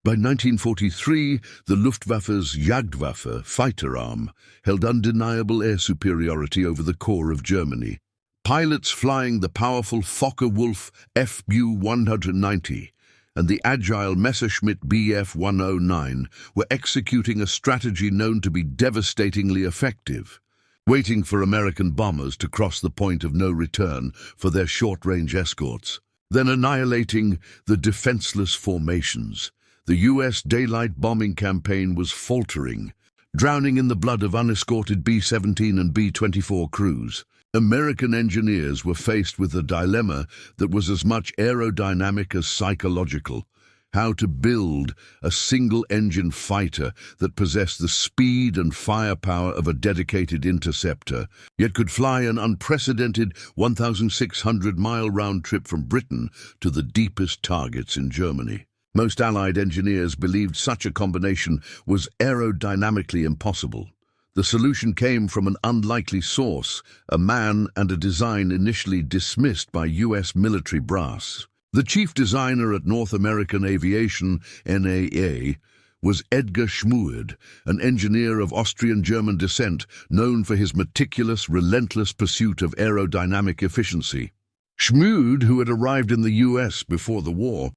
By 1943, the Luftwaffe's Jagdwaffe fighter arm held undeniable air superiority over the core of Germany. Pilots flying the powerful Focke-Wulf Fu-190 and the agile Messerschmitt Bf-109 were executing a strategy known to be devastatingly effective, waiting for American bombers to cross the point of no return for their short-range escorts, then annihilating the defenseless formations. The U.S. daylight bombing campaign was faltering, drowning in the blood of unescorted B-17 and B-24 crews. American engineers were faced with a dilemma that was as much aerodynamic as psychological: how to build a single-engine fighter that possessed the speed and firepower of a dedicated interceptor, yet could fly an unprecedented 1,600-mile round trip from Britain to the deepest targets in Germany. Most Allied engineers believed such a combination was aerodynamically impossible. The solution came from an unlikely source, a man and a design initially dismissed by U.S. military brass. The chief designer at North American Aviation, NAA, was Edgar Schmued, an engineer of Austrian-German descent known for his meticulous, relentless pursuit of aerodynamic efficiency. Schmued, who had arrived in the U.S. before the war,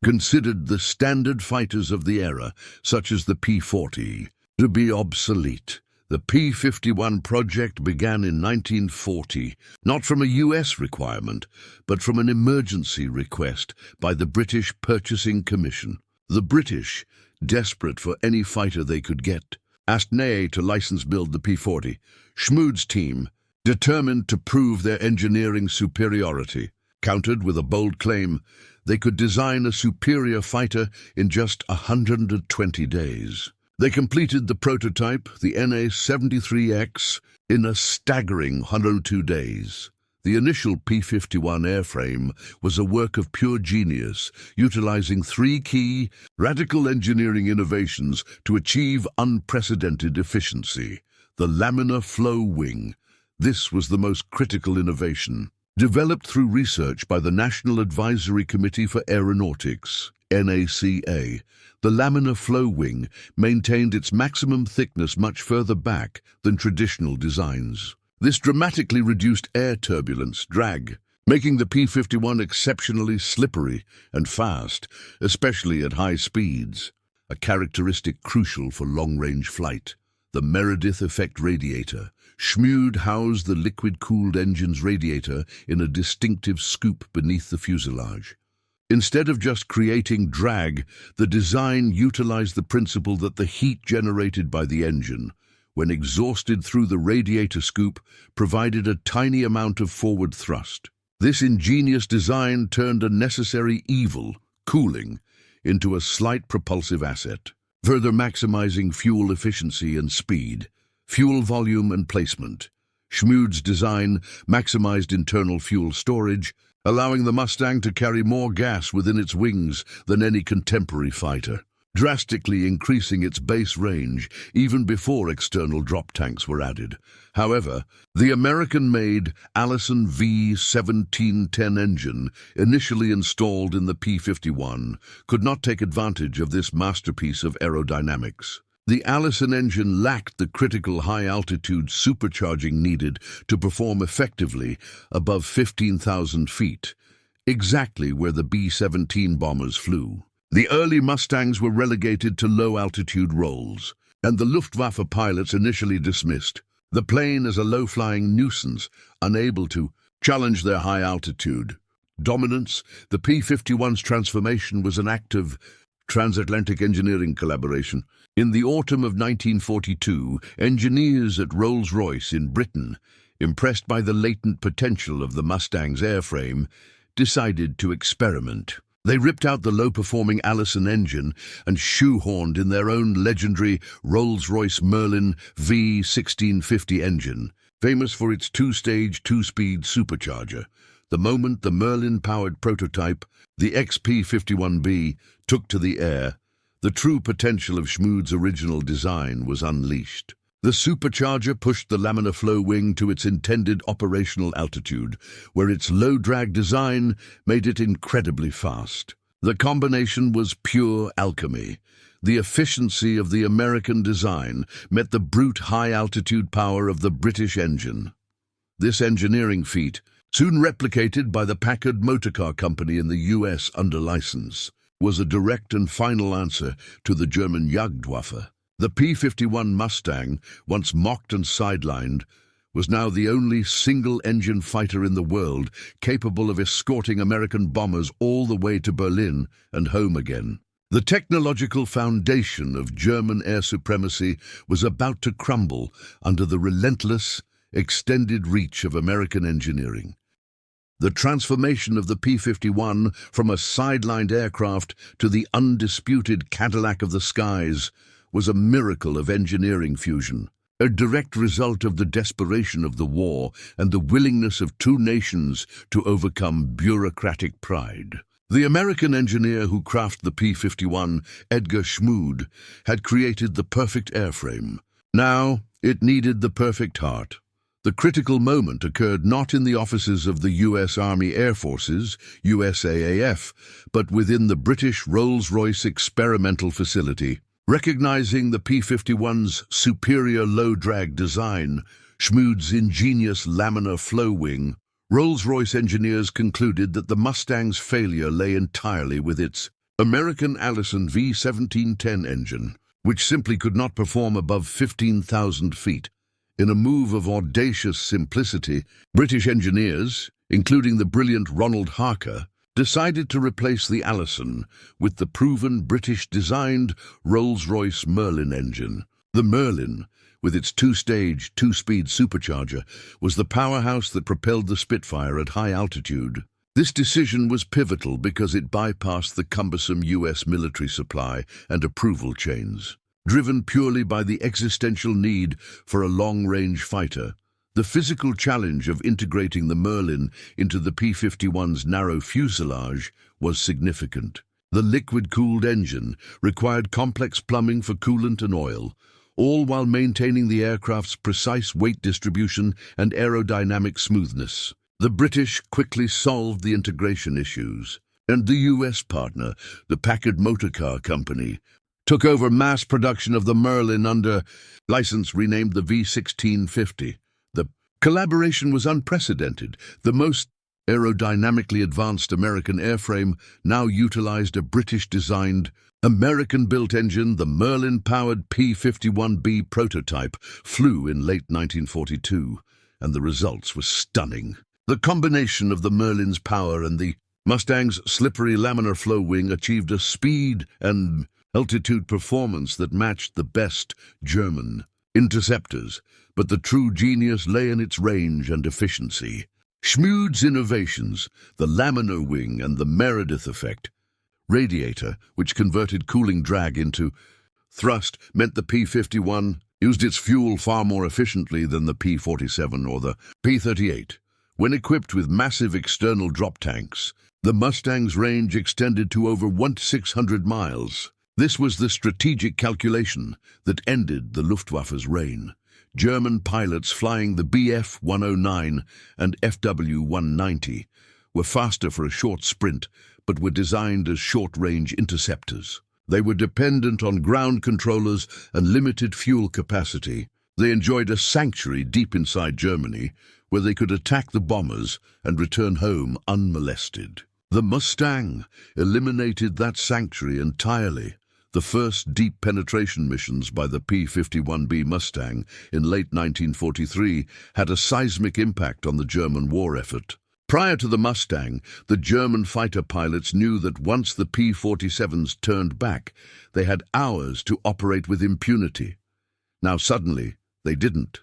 considered the standard fighters of the era, such as the P-40, to be obsolete. The P-51 project began in 1940, not from a U.S. requirement, but from an emergency request by the British Purchasing Commission. The British, desperate for any fighter they could get, asked NAA to license build the P-40. Schmued's team, determined to prove their engineering superiority, countered with a bold claim: they could design a superior fighter in just 120 days. They completed the prototype, the NA-73X, in a staggering 102 days. The initial P-51 airframe was a work of pure genius, utilizing three key, radical engineering innovations to achieve unprecedented efficiency. The laminar flow wing. This was the most critical innovation. Developed through research by the National Advisory Committee for Aeronautics, NACA, the laminar flow wing maintained its maximum thickness much further back than traditional designs. This dramatically reduced air turbulence drag, making the P-51 exceptionally slippery and fast, especially at high speeds, a characteristic crucial for long-range flight. The Meredith Effect radiator. Schmued housed the liquid-cooled engine's radiator in a distinctive scoop beneath the fuselage. Instead of just creating drag, the design utilized the principle that the heat generated by the engine, when exhausted through the radiator scoop, provided a tiny amount of forward thrust. This ingenious design turned a necessary evil, cooling, into a slight propulsive asset, further maximizing fuel efficiency and speed, fuel volume and placement. Schmued's design maximized internal fuel storage, allowing the Mustang to carry more gas within its wings than any contemporary fighter, drastically increasing its base range even before external drop tanks were added. However, the American-made Allison V1710 engine, initially installed in the P-51, could not take advantage of this masterpiece of aerodynamics. The Allison engine lacked the critical high-altitude supercharging needed to perform effectively above 15,000 feet, exactly where the B-17 bombers flew. The early Mustangs were relegated to low-altitude roles, and the Luftwaffe pilots initially dismissed the plane as a low-flying nuisance, unable to challenge their high-altitude dominance. The P-51's transformation was an act of transatlantic engineering collaboration. In the autumn of 1942, engineers at Rolls-Royce in Britain, impressed by the latent potential of the Mustang's airframe, decided to experiment. They ripped out the low-performing Allison engine and shoehorned in their own legendary Rolls-Royce Merlin V1650 engine, famous for its two-stage, two-speed supercharger. The moment the Merlin-powered prototype, the XP-51B, took to the air, the true potential of Schmued's original design was unleashed. The supercharger pushed the laminar flow wing to its intended operational altitude, where its low-drag design made it incredibly fast. The combination was pure alchemy. The efficiency of the American design met the brute high-altitude power of the British engine. This engineering feat, soon replicated by the Packard Motor Car Company in the US under license, was a direct and final answer to the German Jagdwaffe. The P-51 Mustang, once mocked and sidelined, was now the only single-engine fighter in the world capable of escorting American bombers all the way to Berlin and home again. The technological foundation of German air supremacy was about to crumble under the relentless, extended reach of American engineering. The transformation of the P-51 from a sidelined aircraft to the undisputed Cadillac of the skies was a miracle of engineering fusion, a direct result of the desperation of the war and the willingness of two nations to overcome bureaucratic pride. The American engineer who crafted the P-51, Edgar Schmued, had created the perfect airframe. Now it needed the perfect heart. The critical moment occurred not in the offices of the U.S. Army Air Forces, USAAF, but within the British Rolls-Royce experimental facility. Recognizing the P-51's superior low-drag design, Schmued's ingenious laminar flow wing, Rolls-Royce engineers concluded that the Mustang's failure lay entirely with its American Allison V1710 engine, which simply could not perform above 15,000 feet. In a move of audacious simplicity, British engineers, including the brilliant Ronald Harker, decided to replace the Allison with the proven British-designed Rolls-Royce Merlin engine. The Merlin, with its two-stage, two-speed supercharger, was the powerhouse that propelled the Spitfire at high altitude. This decision was pivotal because it bypassed the cumbersome U.S. military supply and approval chains. Driven purely by the existential need for a long-range fighter, the physical challenge of integrating the Merlin into the P-51's narrow fuselage was significant. The liquid-cooled engine required complex plumbing for coolant and oil, all while maintaining the aircraft's precise weight distribution and aerodynamic smoothness. The British quickly solved the integration issues, and the U.S. partner, the Packard Motor Car Company, took over mass production of the Merlin under license renamed the V1650. The collaboration was unprecedented. The most aerodynamically advanced American airframe now utilized a British-designed, American-built engine. The Merlin-powered P-51B prototype flew in late 1942, and the results were stunning. The combination of the Merlin's power and the Mustang's slippery laminar flow wing achieved a speed and altitude performance that matched the best German interceptors, but the true genius lay in its range and efficiency. Schmued's innovations, the laminar wing and the Meredith Effect radiator, which converted cooling drag into thrust, meant the P-51 used its fuel far more efficiently than the P-47 or the P-38. When equipped with massive external drop tanks, the Mustang's range extended to over 1,600 miles. This was the strategic calculation that ended the Luftwaffe's reign. German pilots flying the Bf-109 and Fw-190 were faster for a short sprint, but were designed as short-range interceptors. They were dependent on ground controllers and limited fuel capacity. They enjoyed a sanctuary deep inside Germany, where they could attack the bombers and return home unmolested. The Mustang eliminated that sanctuary entirely. The first deep penetration missions by the P-51B Mustang in late 1943 had a seismic impact on the German war effort. Prior to the Mustang, the German fighter pilots knew that once the P-47s turned back, they had hours to operate with impunity. Now suddenly, they didn't.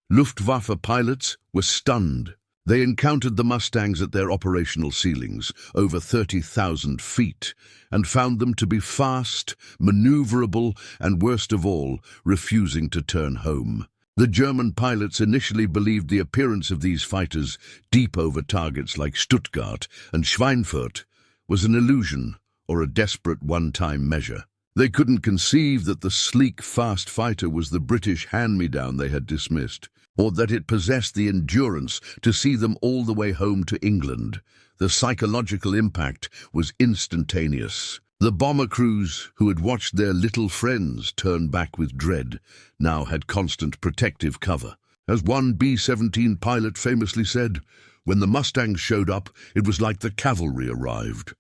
Luftwaffe pilots were stunned. They encountered the Mustangs at their operational ceilings, over 30,000 feet, and found them to be fast, maneuverable, and worst of all, refusing to turn home. The German pilots initially believed the appearance of these fighters, deep over targets like Stuttgart and Schweinfurt, was an illusion or a desperate one-time measure. They couldn't conceive that the sleek, fast fighter was the British hand-me-down they had dismissed, or that it possessed the endurance to see them all the way home to England. The psychological impact was instantaneous. The bomber crews, who had watched their little friends turn back with dread, now had constant protective cover. As one B-17 pilot famously said, "When the Mustangs showed up, it was like the cavalry arrived."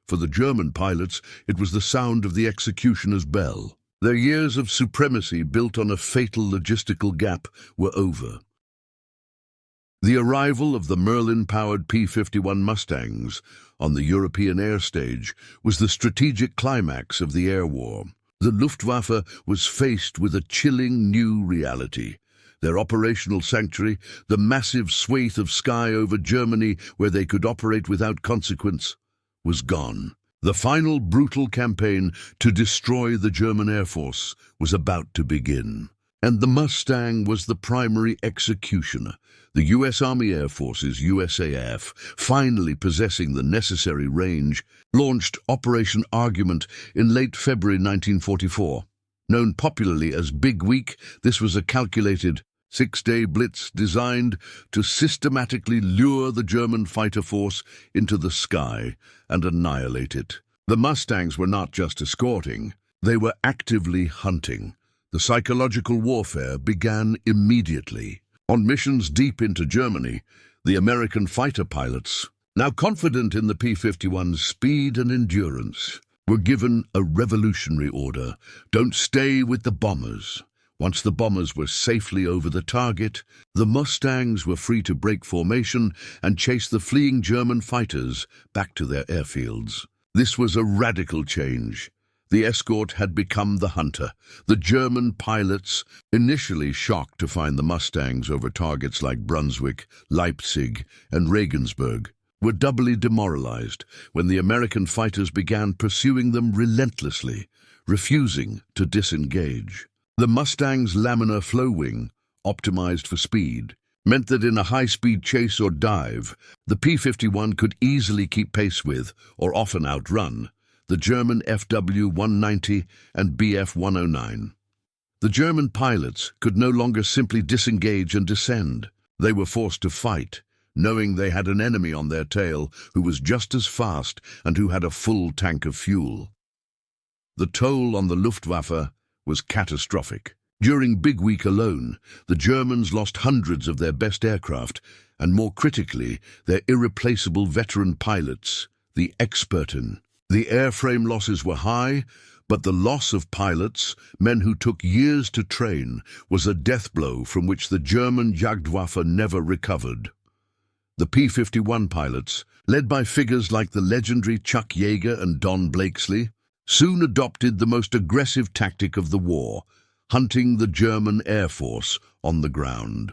For the German pilots, it was the sound of the executioner's bell. Their years of supremacy built on a fatal logistical gap were over. The arrival of the Merlin-powered P-51 Mustangs on the European air stage was the strategic climax of the air war. The Luftwaffe was faced with a chilling new reality. Their operational sanctuary, the massive swathe of sky over Germany where they could operate without consequence, was gone. The final brutal campaign to destroy the German Air Force was about to begin. And the Mustang was the primary executioner. The U.S. Army Air Force's USAF, finally possessing the necessary range, launched Operation Argument in late February 1944. Known popularly as Big Week, this was a calculated six-day blitz designed to systematically lure the German fighter force into the sky and annihilate it. The Mustangs were not just escorting, they were actively hunting. The psychological warfare began immediately. On missions deep into Germany, the American fighter pilots, now confident in the P-51's speed and endurance, were given a revolutionary order: don't stay with the bombers. Once the bombers were safely over the target, the Mustangs were free to break formation and chase the fleeing German fighters back to their airfields. This was a radical change. The escort had become the hunter. The German pilots, initially shocked to find the Mustangs over targets like Brunswick, Leipzig, and Regensburg, were doubly demoralized when the American fighters began pursuing them relentlessly, refusing to disengage. The Mustang's laminar flow wing, optimized for speed, meant that in a high-speed chase or dive, the P-51 could easily keep pace with, or often outrun, the German FW-190 and Bf-109. The German pilots could no longer simply disengage and descend. They were forced to fight, knowing they had an enemy on their tail who was just as fast and who had a full tank of fuel. The toll on the Luftwaffe was catastrophic. During Big Week alone, the Germans lost hundreds of their best aircraft, and more critically, their irreplaceable veteran pilots, the Experten. The airframe losses were high, but the loss of pilots, men who took years to train, was a death blow from which the German Jagdwaffe never recovered. The P-51 pilots, led by figures like the legendary Chuck Yeager and Don Blakesley, soon adopted the most aggressive tactic of the war, hunting the German Air Force on the ground.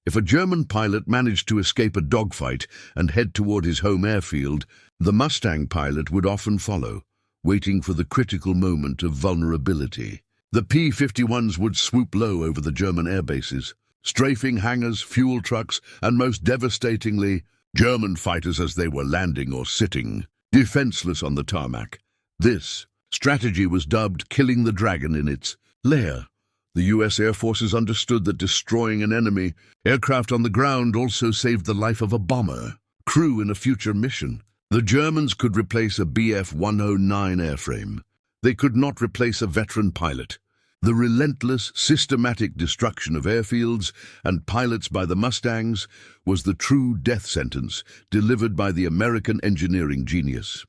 If a German pilot managed to escape a dogfight and head toward his home airfield, the Mustang pilot would often follow, waiting for the critical moment of vulnerability. The P-51s would swoop low over the German air bases, strafing hangars, fuel trucks, and most devastatingly, German fighters as they were landing or sitting, defenseless on the tarmac. This strategy was dubbed killing the dragon in its lair. The U.S. Air Forces understood that destroying an enemy aircraft on the ground also saved the life of a bomber crew in a future mission. The Germans could replace a Bf-109 airframe. They could not replace a veteran pilot. The relentless, systematic destruction of airfields and pilots by the Mustangs was the true death sentence delivered by the American engineering genius.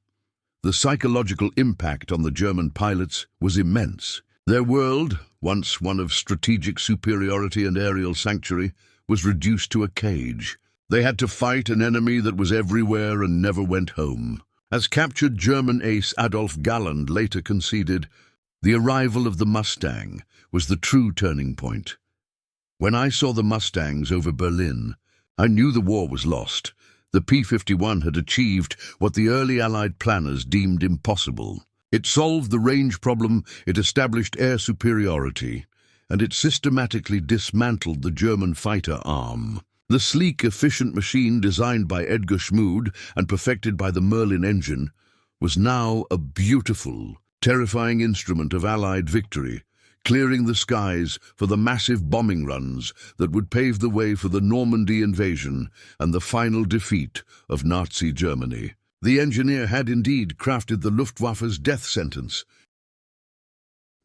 The psychological impact on the German pilots was immense. Their world, once one of strategic superiority and aerial sanctuary, was reduced to a cage. They had to fight an enemy that was everywhere and never went home. As captured German ace Adolf Galland later conceded, the arrival of the Mustang was the true turning point. When I saw the Mustangs over Berlin, I knew the war was lost. The P-51 had achieved what the early Allied planners deemed impossible. It solved the range problem, it established air superiority, and it systematically dismantled the German fighter arm. The sleek, efficient machine designed by Edgar Schmued and perfected by the Merlin engine was now a beautiful, terrifying instrument of Allied victory, clearing the skies for the massive bombing runs that would pave the way for the Normandy invasion and the final defeat of Nazi Germany. The engineer had indeed crafted the Luftwaffe's death sentence.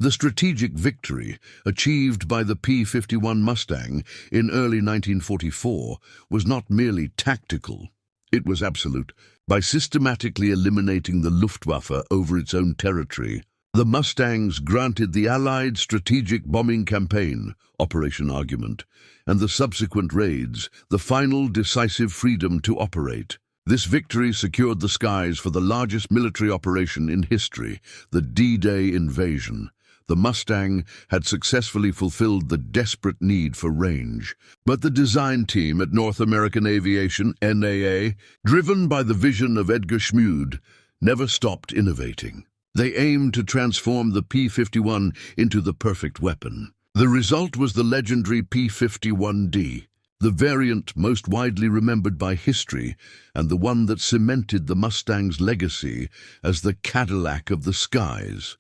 The strategic victory achieved by the P-51 Mustang in early 1944 was not merely tactical, it was absolute. By systematically eliminating the Luftwaffe over its own territory, the Mustangs granted the Allied strategic bombing campaign, Operation Argument, and the subsequent raids, the final decisive freedom to operate. This victory secured the skies for the largest military operation in history, the D-Day invasion. The Mustang had successfully fulfilled the desperate need for range. But the design team at North American Aviation, NAA, driven by the vision of Edgar Schmued, never stopped innovating. They aimed to transform the P-51 into the perfect weapon. The result was the legendary P-51D, the variant most widely remembered by history and the one that cemented the Mustang's legacy as the Cadillac of the skies.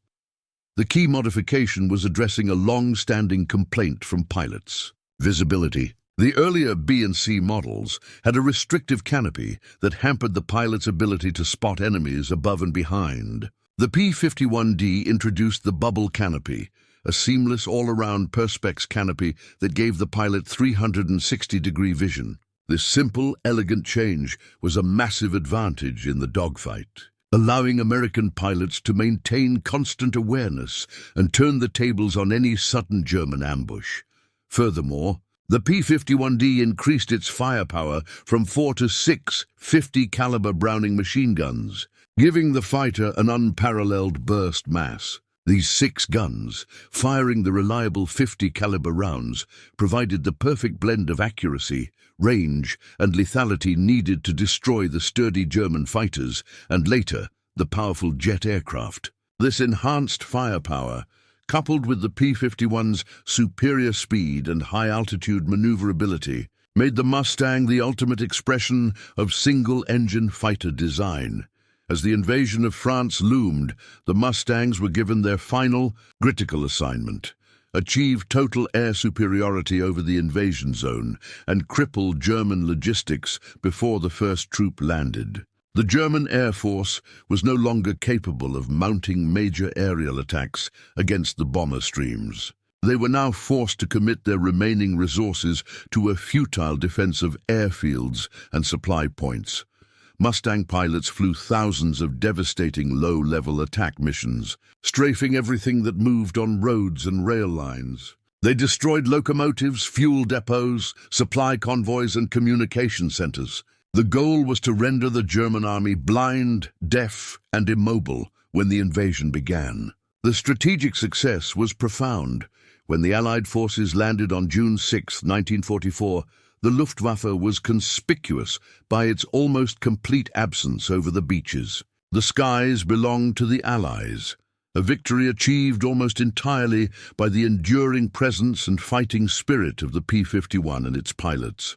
The key modification was addressing a long-standing complaint from pilots: visibility. The earlier B and C models had a restrictive canopy that hampered the pilot's ability to spot enemies above and behind. The P-51D introduced the bubble canopy, a seamless all-around perspex canopy that gave the pilot 360-degree vision. This simple, elegant change was a massive advantage in the dogfight, allowing American pilots to maintain constant awareness and turn the tables on any sudden German ambush. Furthermore, the P-51D increased its firepower from 4 to 6 50-caliber Browning machine guns, giving the fighter an unparalleled burst mass. These 6 guns, firing the reliable 50-caliber rounds, provided the perfect blend of accuracy, range, and lethality needed to destroy the sturdy German fighters and later the powerful jet aircraft. This enhanced firepower, coupled with the P-51's superior speed and high-altitude maneuverability, made the Mustang the ultimate expression of single-engine fighter design. As the invasion of France loomed, the Mustangs were given their final, critical assignment: achieve total air superiority over the invasion zone and cripple German logistics before the first troop landed. The German Air Force was no longer capable of mounting major aerial attacks against the bomber streams. They were now forced to commit their remaining resources to a futile defense of airfields and supply points. Mustang pilots flew thousands of devastating low-level attack missions, strafing everything that moved on roads and rail lines. They destroyed locomotives, fuel depots, supply convoys, and communication centers. The goal was to render the German army blind, deaf, and immobile when the invasion began. The strategic success was profound. When the Allied forces landed on June 6, 1944, the Luftwaffe was conspicuous by its almost complete absence over the beaches. The skies belonged to the Allies, a victory achieved almost entirely by the enduring presence and fighting spirit of the P-51 and its pilots.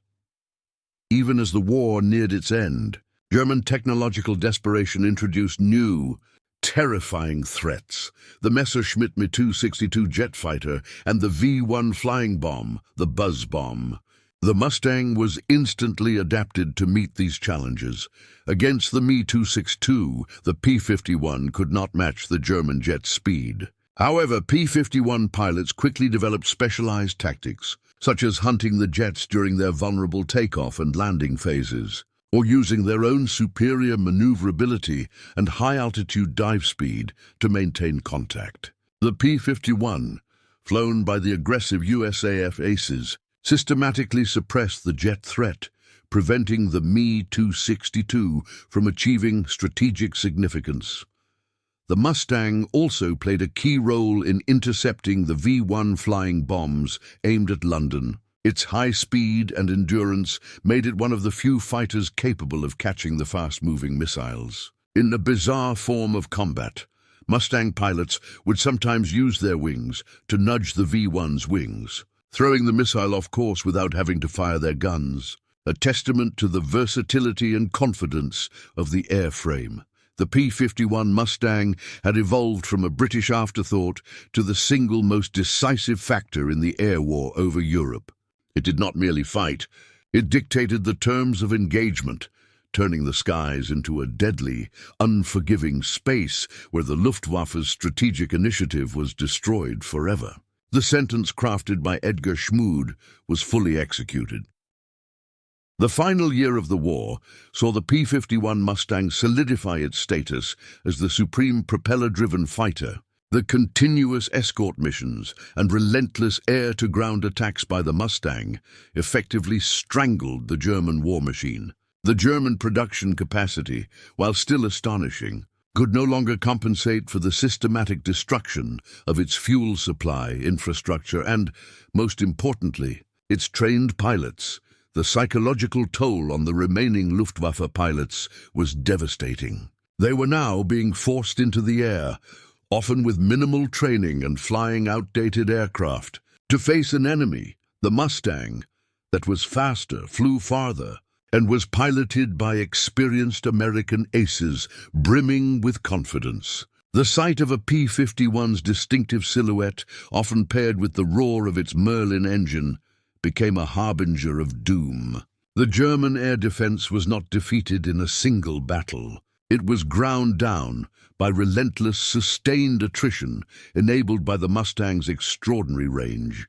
Even as the war neared its end, German technological desperation introduced new, terrifying threats: the Messerschmitt Mi-262 jet fighter and the V-1 flying bomb, the buzz bomb. The Mustang was instantly adapted to meet these challenges. Against the Mi-262, the P-51 could not match the German jet's speed. However, P-51 pilots quickly developed specialized tactics, such as hunting the jets during their vulnerable takeoff and landing phases, or using their own superior maneuverability and high-altitude dive speed to maintain contact. The P-51, flown by the aggressive USAF aces, systematically suppressed the jet threat, preventing the Mi-262 from achieving strategic significance. The Mustang also played a key role in intercepting the V-1 flying bombs aimed at London. Its high speed and endurance made it one of the few fighters capable of catching the fast-moving missiles. In a bizarre form of combat, Mustang pilots would sometimes use their wings to nudge the V-1's wings, throwing the missile off course without having to fire their guns, a testament to the versatility and confidence of the airframe. The P-51 Mustang had evolved from a British afterthought to the single most decisive factor in the air war over Europe. It did not merely fight, it dictated the terms of engagement, turning the skies into a deadly, unforgiving space where the Luftwaffe's strategic initiative was destroyed forever. The sentence crafted by Edgar Schmued was fully executed. The final year of the war saw the P-51 Mustang solidify its status as the supreme propeller-driven fighter. The continuous escort missions and relentless air-to-ground attacks by the Mustang effectively strangled the German war machine. The German production capacity, while still astonishing, could no longer compensate for the systematic destruction of its fuel supply, infrastructure, and, most importantly, its trained pilots. The psychological toll on the remaining Luftwaffe pilots was devastating. They were now being forced into the air, often with minimal training and flying outdated aircraft, to face an enemy, the Mustang, that was faster, flew farther, and was piloted by experienced American aces, brimming with confidence. The sight of a P-51's distinctive silhouette, often paired with the roar of its Merlin engine, became a harbinger of doom. The German air defense was not defeated in a single battle. It was ground down by relentless, sustained attrition enabled by the Mustang's extraordinary range.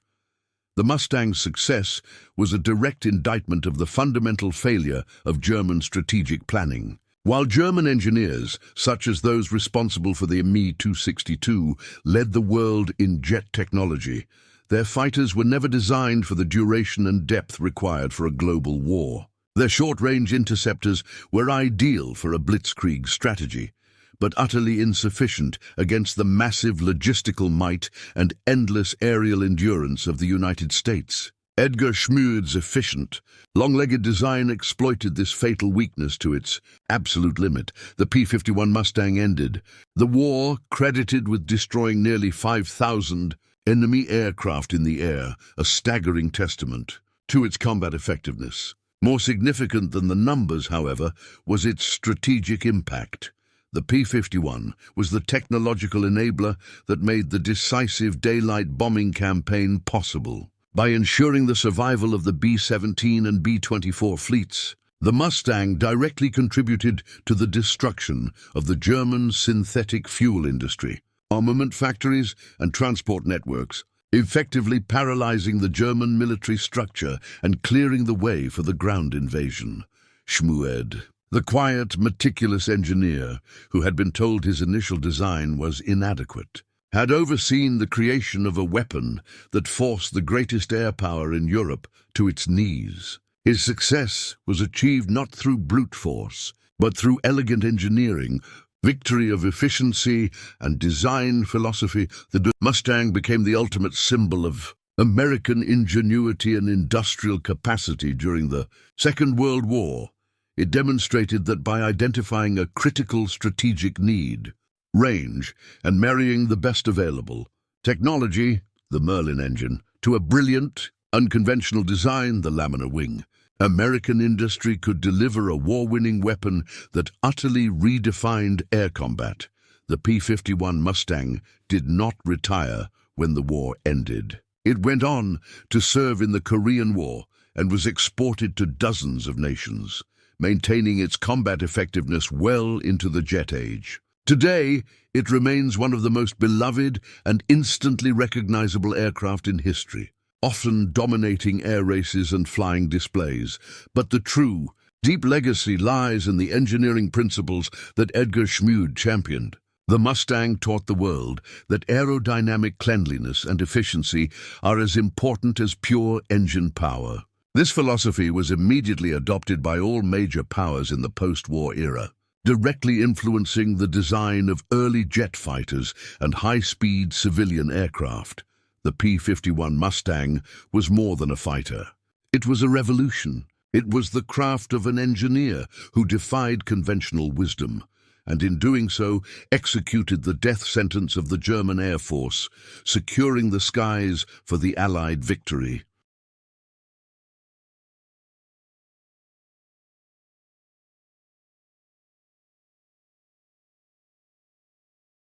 The Mustang's success was a direct indictment of the fundamental failure of German strategic planning. While German engineers, such as those responsible for the Me-262, led the world in jet technology, their fighters were never designed for the duration and depth required for a global war. Their short-range interceptors were ideal for a blitzkrieg strategy, but utterly insufficient against the massive logistical might and endless aerial endurance of the United States. Edgar Schmued's efficient, long-legged design exploited this fatal weakness to its absolute limit. The P-51 Mustang ended the war, credited with destroying nearly 5,000 enemy aircraft in the air, a staggering testament to its combat effectiveness. More significant than the numbers, however, was its strategic impact. The P-51 was the technological enabler that made the decisive daylight bombing campaign possible. By ensuring the survival of the B-17 and B-24 fleets, the Mustang directly contributed to the destruction of the German synthetic fuel industry, armament factories, and transport networks, effectively paralyzing the German military structure and clearing the way for the ground invasion. Schmued, the quiet, meticulous engineer who had been told his initial design was inadequate, had overseen the creation of a weapon that forced the greatest air power in Europe to its knees. His success was achieved not through brute force, but through elegant engineering, victory of efficiency, and design philosophy. The Mustang became the ultimate symbol of American ingenuity and industrial capacity during the Second World War. It demonstrated that by identifying a critical strategic need, range, and marrying the best available technology, the Merlin engine, to a brilliant, unconventional design, the laminar wing, American industry could deliver a war-winning weapon that utterly redefined air combat. The P-51 Mustang did not retire when the war ended. It went on to serve in the Korean War and was exported to dozens of nations, maintaining its combat effectiveness well into the jet age. Today, it remains one of the most beloved and instantly recognizable aircraft in history, often dominating air races and flying displays. But the true, deep legacy lies in the engineering principles that Edgar Schmued championed. The Mustang taught the world that aerodynamic cleanliness and efficiency are as important as pure engine power. This philosophy was immediately adopted by all major powers in the post-war era, directly influencing the design of early jet fighters and high-speed civilian aircraft. The P-51 Mustang was more than a fighter. It was a revolution. It was the craft of an engineer who defied conventional wisdom, and in doing so executed the death sentence of the German Air Force, securing the skies for the Allied victory.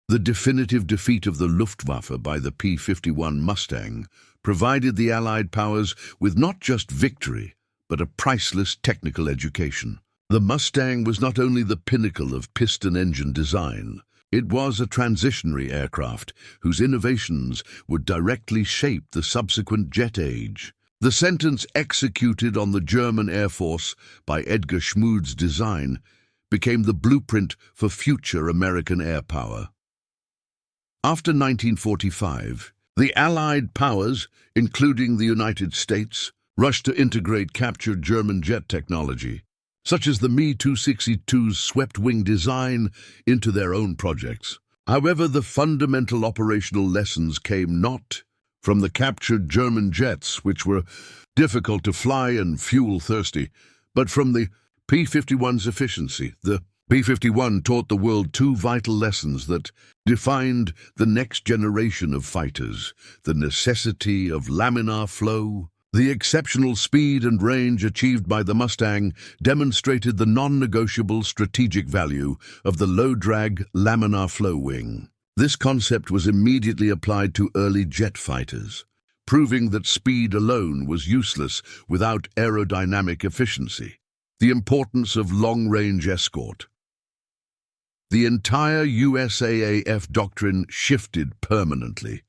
The definitive defeat of the Luftwaffe by the P-51 Mustang provided the Allied powers with not just victory, but a priceless technical education. The Mustang was not only the pinnacle of piston engine design, it was a transitionary aircraft whose innovations would directly shape the subsequent jet age. The sentence executed on the German Air Force by Edgar Schmued's design became the blueprint for future American air power. After 1945, the Allied powers, including the United States, rushed to integrate captured German jet technology, such as the Me-262's swept-wing design, into their own projects. However, the fundamental operational lessons came not from the captured German jets, which were difficult to fly and fuel-thirsty, but from the P-51's efficiency. The P-51 taught the world two vital lessons that defined the next generation of fighters: the necessity of laminar flow. The exceptional speed and range achieved by the Mustang demonstrated the non-negotiable strategic value of the low-drag laminar flow wing. This concept was immediately applied to early jet fighters, proving that speed alone was useless without aerodynamic efficiency. The importance of long-range escort. The entire USAAF doctrine shifted permanently.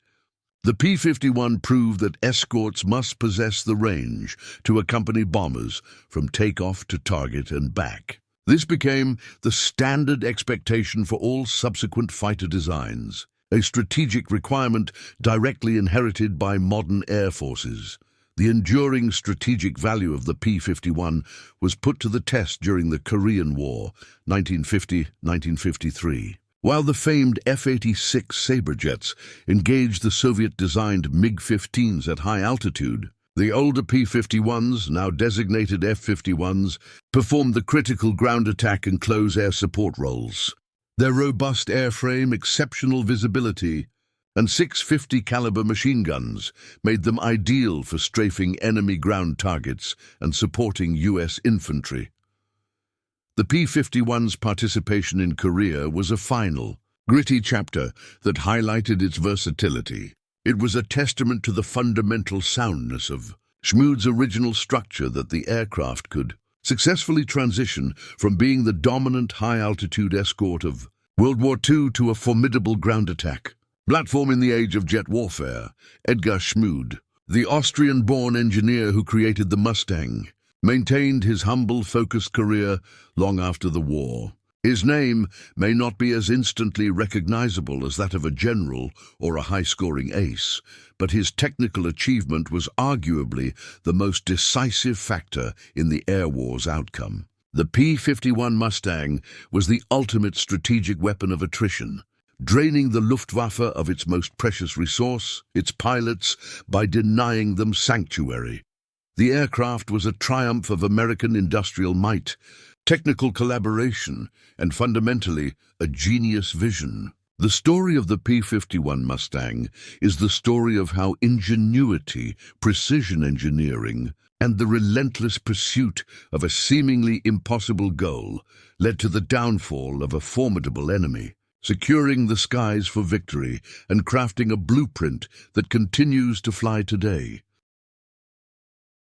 The P-51 proved that escorts must possess the range to accompany bombers from takeoff to target and back. This became the standard expectation for all subsequent fighter designs, a strategic requirement directly inherited by modern air forces. The enduring strategic value of the P-51 was put to the test during the Korean War, 1950-1953. While the famed F-86 Sabre jets engaged the Soviet-designed MiG-15s at high altitude, the older P-51s, now designated F-51s, performed the critical ground attack and close air support roles. Their robust airframe, exceptional visibility, and 650 caliber machine guns made them ideal for strafing enemy ground targets and supporting U.S. infantry. The P-51's participation in Korea was a final, gritty chapter that highlighted its versatility. It was a testament to the fundamental soundness of Schmued's original structure that the aircraft could successfully transition from being the dominant high-altitude escort of World War II to a formidable ground attack platform in the age of jet warfare. Edgar Schmued, the Austrian-born engineer who created the Mustang, maintained his humble, focused career long after the war. His name may not be as instantly recognizable as that of a general or a high-scoring ace, but his technical achievement was arguably the most decisive factor in the air war's outcome. The P-51 Mustang was the ultimate strategic weapon of attrition, draining the Luftwaffe of its most precious resource, its pilots, by denying them sanctuary. The aircraft was a triumph of American industrial might, technical collaboration, and fundamentally, a genius vision. The story of the P-51 Mustang is the story of how ingenuity, precision engineering, and the relentless pursuit of a seemingly impossible goal led to the downfall of a formidable enemy, securing the skies for victory and crafting a blueprint that continues to fly today.